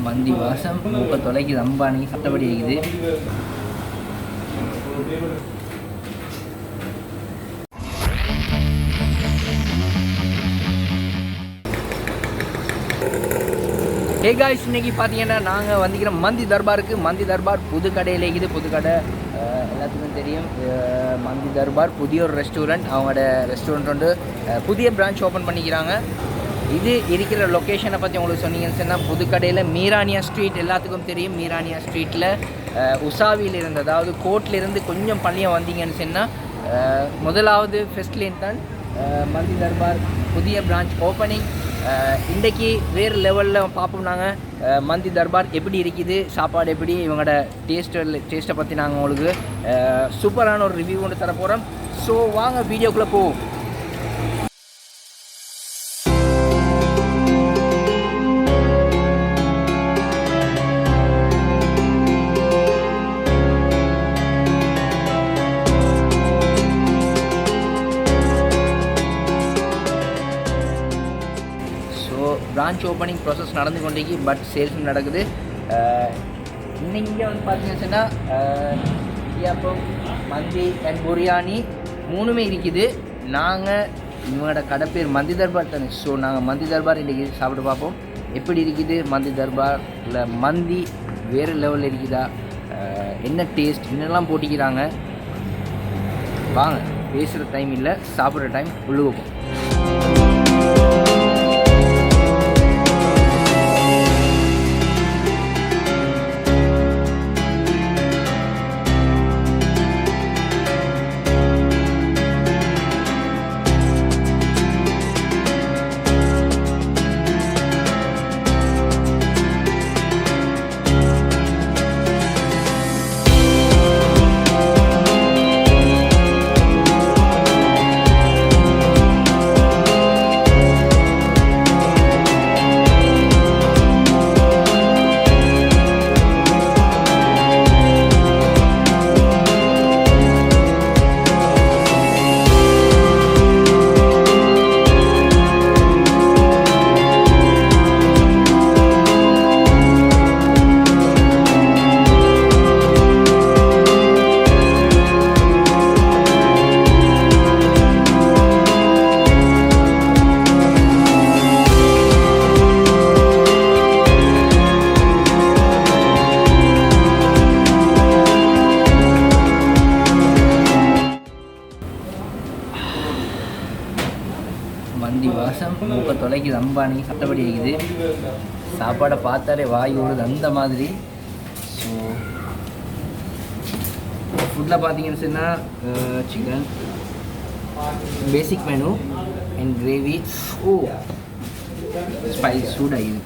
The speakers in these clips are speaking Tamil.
மந்தி வாசம் மூக்க தொலைக்கு அம்பானி சட்டப்படி இருக்குது. ஹே காய்ஸ், இன்றைக்கி பார்த்தீங்கன்னா நாங்கள் வந்திருக்கிற மந்தி தர்பாருக்கு. மந்தி தர்பார் புது கடையில் இருக்குது. புது கடை எல்லாத்துக்கும் தெரியும். மந்தி தர்பார் புதிய ஒரு ரெஸ்டாரண்ட். அவங்களோட ரெஸ்டாரண்ட் வந்து புதிய பிரான்ச் ஓப்பன் பண்ணிக்கிறாங்க. இது இருக்கிற லொக்கேஷனை பற்றி உங்களுக்கு சொன்னீங்கன்னு சொன்னால், புதுக்கடையில் மீரானியா ஸ்ட்ரீட் எல்லாத்துக்கும் தெரியும். மீரானியா ஸ்ட்ரீட்டில் உசாவியில் இருந்து, அதாவது கோர்ட்லேருந்து கொஞ்சம் பள்ளியம் வந்தீங்கன்னு சொன்னால் முதலாவது ஃபர்ஸ்ட் லேன் தான் மந்தி தர்பார் புதிய பிரான்ச் ஓப்பனிங். இன்றைக்கி வேறு லெவலில் பார்ப்போம். நாங்கள் மந்தி தர்பார் எப்படி இருக்குது, சாப்பாடு எப்படி, இவங்களோட டேஸ்ட்டை பற்றி நாங்கள் உங்களுக்கு சூப்பரான ஒரு ரிவ்யூ கொண்டு தர போகிறோம். ஸோ வாங்க வீடியோக்குள்ளே போவோம். பிரான்ச் ஓப்பனிங் ப்ராசஸ் நடந்து கொண்டேக்கி, பட் சேல்ஸும் நடக்குது. இன்னைக்கு இங்கே வந்து பார்த்தீங்கன்னா இடியாப்பம், மந்தி அண்ட் பிரியாணி மூணுமே இருக்குது. நாங்கள் இவங்களோட கடை பேர் மந்தி தர்பார் தானே. ஸோ நாங்கள் மந்தி தர்பார் இன்றைக்கி சாப்பிட்டு பார்ப்போம் எப்படி இருக்குது. மந்தி தர்பாரில் மந்தி வேறு லெவலில் இருக்குதா, என்ன டேஸ்ட், என்னெல்லாம் போட்டிக்கிறாங்க. வாங்க, பேசுகிற டைம் இல்லை, சாப்பிட்ற டைம் உள்ளே வைப்போம். மந்தி வாசம் மூக்க தொலைக்கு அம்பானி சட்டப்படி இருக்குது. சாப்பாடை பார்த்தாலே வாய் ஓடுது அந்த மாதிரி. ஸோ ஃபுட்டில் பார்த்தீங்கன்னு சொன்னால் chicken basic menu and gravy. ஓ, ஸ்பைஸ் சூடாகுது.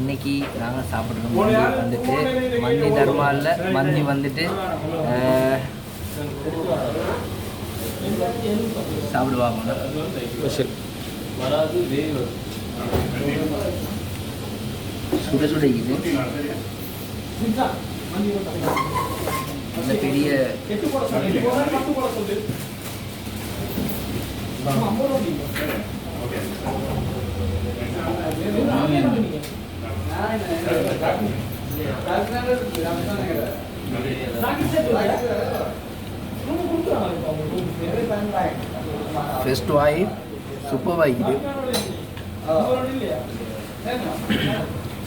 இன்னைக்கு நாங்கள் சாப்பிட்றோம் வந்துட்டு மந்தி தர்பாரில். மந்தி வந்துட்டு சாப்பிடுவாங்க. சுட சுட இது இந்த பெரிய ஃபர்ஸ்ட் வாய் சூப்பராக இருக்குது.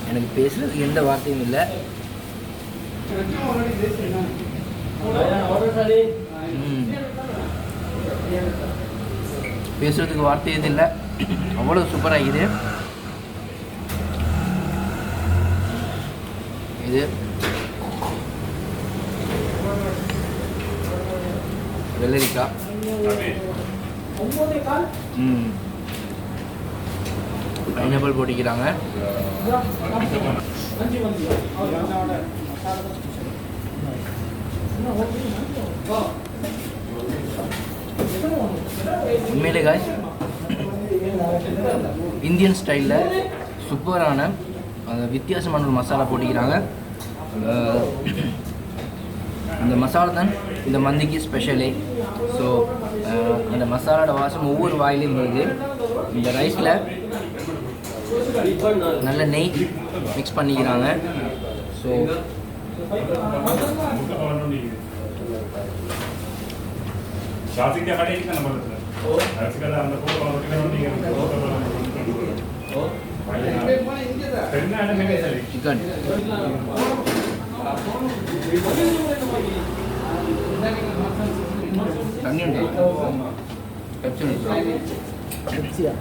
எனக்கு பேசுறதுக்கு எந்த வார்த்தையும் இல்லை. பேசுறதுக்கு வார்த்தை எதுவும் இல்லை, அவ்வளோ சூப்பராக இருக்குது. இது வெள்ளரிக்காய், பைனாப்பிள் போட்டிக்கிறாங்க. உண்மையிலே காய்ஸ் இந்தியன் ஸ்டைலில் சூப்பரான வித்தியாசமான ஒரு மசாலா போட்டிக்கிறாங்க. இந்த மசாலா தான் இந்த மந்திக்கு ஸ்பெஷலே. ஸோ அந்த மசாலாவோட வாசம் ஒவ்வொரு வாயிலையும் வருது. இந்த ரைஸில் நல்ல நெய் மிக்ஸ் பண்ணிக்கிறாங்க. ஸோ சிக்கன் தண்ணி உண்டு, பெப்சி உண்டு. பெப்சியா?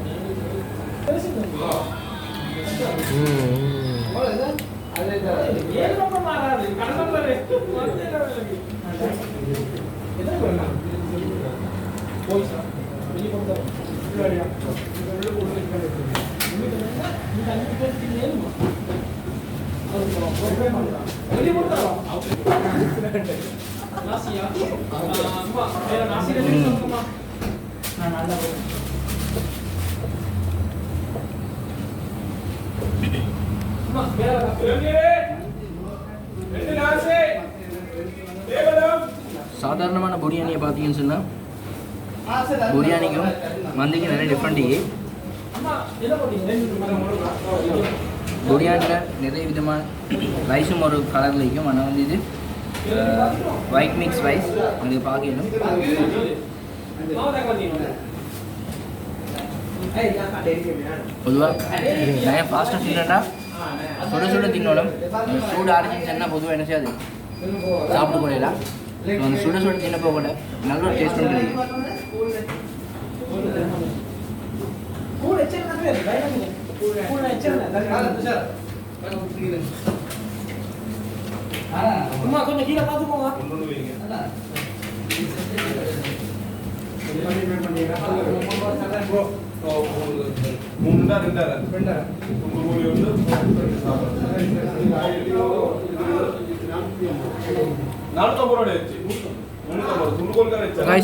சாதாரணமான பிரியாணியை பார்த்தீங்கன்னு சொன்னால் பிரியாணிக்கும் மந்திக்கும் நிறைய டிஃப்ரெண்ட். பிரியாணியில் நிறைய விதமான ரைஸும் ஒரு கலரில் இருக்கும். ஆனால் வந்து இது ஒயிட் மிக்ஸ் ரைஸ் உங்களுக்கு பார்க்கணும். பொதுவாக நான் ஃபாஸ்ட்டாக தின்னா சுட சுட தின்னோடும் சூடு ஆரம்பிச்சு சொன்னால் பொதுவாக என்ன செய்யாது சாப்பிட கூடல. ஸோ அந்த சுட சுட தின்ன போக கூட நல்ல ஒரு டேஸ்ட்டும் கிடைக்கும். கொஞ்சம் கீழே பார்த்துக்கோங்க.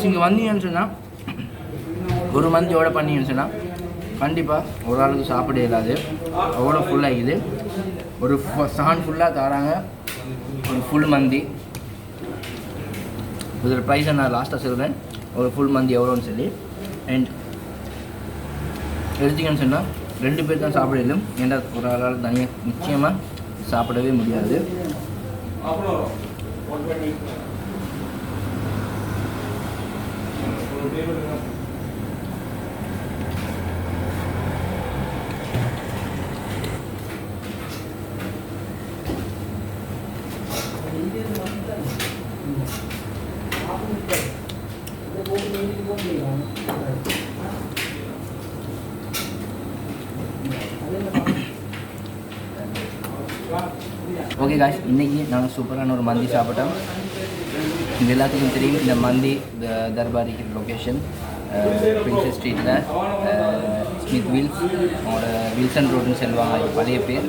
இங்கே வந்தீங்கன்னு சொன்னால் ஒரு மந்தியோட பண்ணீங்கன்னு சொன்னால் கண்டிப்பாக ஒரு ஆளுக்கு சாப்பிட இல்லாது, அவ்வளோ ஃபுல்லாகிது. ஒரு சான் ஃபுல்லாக தராங்க, ஒரு ஃபுல் மந்தி. இதில் ப்ரைஸை நான் லாஸ்ட்டாக சொல்கிறேன், ஒரு ஃபுல் மந்தி எவ்வளோன்னு சொல்லி. அண்ட் எடுத்தீங்கன்னு சொன்னால் 2 பேர் தான் சாப்பிடலும், ஏன்னா ஒரு ஆளால் தனியாக நிச்சயமாக சாப்பிடவே முடியாது. ஓகே காய்ஸ், இன்றைக்கி நாங்கள் சூப்பரான ஒரு மந்தி சாப்பிட்டோம். இது எல்லாத்துக்கும் தெரியும், இந்த மந்தி தர்பார் இருக்கிற லொக்கேஷன் பிரின்சஸ் ஸ்ட்ரீட்டில் ஸ்மித் வீல்ஸ், அவங்களோட வில்சன் ரோடுன்னு சொல்லுவாங்க பழைய பேர்.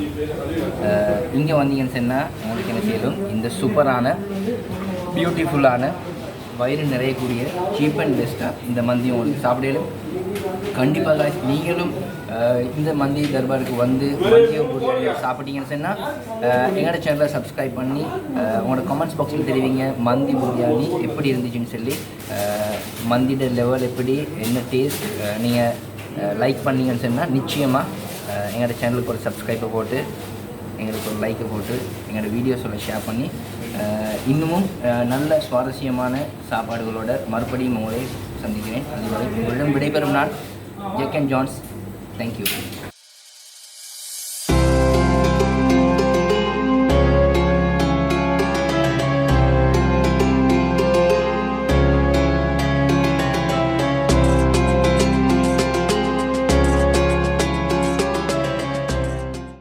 இங்கே வந்தீங்கன்னு சொன்னால் உங்களுக்கு என்ன செய்யணும், இந்த சூப்பரான பியூட்டிஃபுல்லான வயிறு நிறையக்கூடிய சீப் அண்ட் பெஸ்ட்டாக இந்த மந்தியும் உங்களுக்கு சாப்பிடலும். கண்டிப்பாக நீங்களும் இந்த மந்தி தர்பாருக்கு வந்து மந்தியை சாப்பிட்டீங்கன்னு சொன்னால் எங்களோட சேனலை சப்ஸ்கிரைப் பண்ணி உங்களோட கமெண்ட்ஸ் பாக்ஸில் தெரிவிங்க மந்தி பிரியாணி எப்படி இருந்துச்சுன்னு சொல்லி. மந்தியோட லெவல் எப்படி, என்ன டேஸ்ட், நீங்கள் லைக் பண்ணிங்கன்னு சொன்னால் நிச்சயமாக எங்களோட சேனலுக்கு ஒரு சப்ஸ்கிரைப்பை போட்டு எங்களுக்கு ஒரு லைக்கை போட்டு எங்களோட வீடியோஸோட ஷேர் பண்ணி இன்னமும் நல்ல சுவாரஸ்யமான சாப்பாடுகளோட மறுபடியும் உங்களை சந்திக்கிறேன். அதுவரை உங்களிடம் விடைபெறும் நான் ஜேக் அண்ட் ஜான்ஸ். தேங்க்யூ.